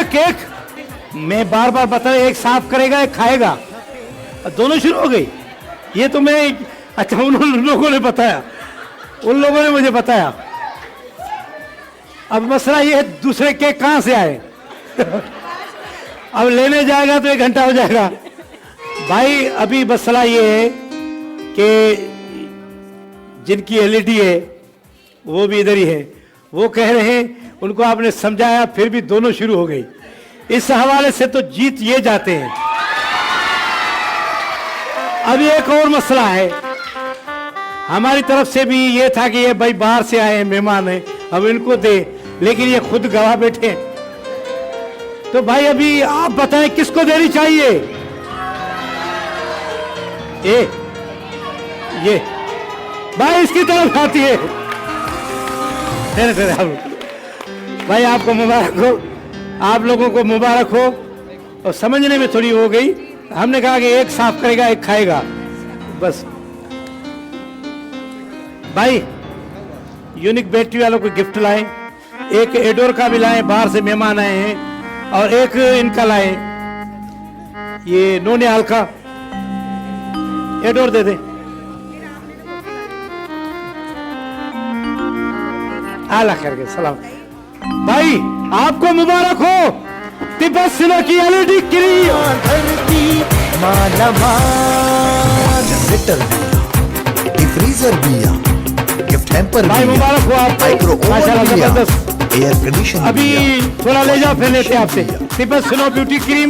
Cake मैं बार बार बता, एक साफ करेगा एक खाएगा, दोनों शुरू हो गई। ये तो मैं, अच्छा उन लोगों ने बताया, उन लोगों ने मुझे बताया। अब मसला ये है दूसरे केक कहां से आए। अब लेने जाएगा तो 1 घंटा हो जाएगा भाई। अभी मसला ये है कि जिनकी एलईडी है वो भी इधर ही है, वो कह रहे हैं, उनको आपने समझाया फिर भी दोनों शुरू हो गई। इस हवाले से तो जीत ये जाते हैं। अभी एक और मसला है, हमारी तरफ से भी ये था कि ये भाई बाहर से आए मेहमान हैं, हम इनको दे, लेकिन ये खुद गवाह बैठे हैं। तो भाई अभी आप बताएं किसको देनी चाहिए। ये भाई इसकी तरफ आती है। भाई आपको मुबारक हो, आप लोगों को मुबारक हो। और समझने में थोड़ी हो गई, हमने कहा कि एक साफ करेगा एक खाएगा बस। भाई यूनिक बैटरी वालों को गिफ्ट लाएं, एक एडोर का भी लाएं, बाहर से मेहमान आए हैं, और एक इनका लाएं, ये नोनियाल का एडोर दे दे। आला करके सलाम। भाई आपको मुबारक हो, तिब्बत सिलो की एलईडी क्रीम फ्रीजर बिया, गिफ्ट हैम्पर भाई मुबारक हो आप, माशाल्लाह जबरदस्त। एयर कंडीशनर अभी थोड़ा ले जाओ, फिर लेते हैं आपसे तिब्बत सिलो ब्यूटी क्रीम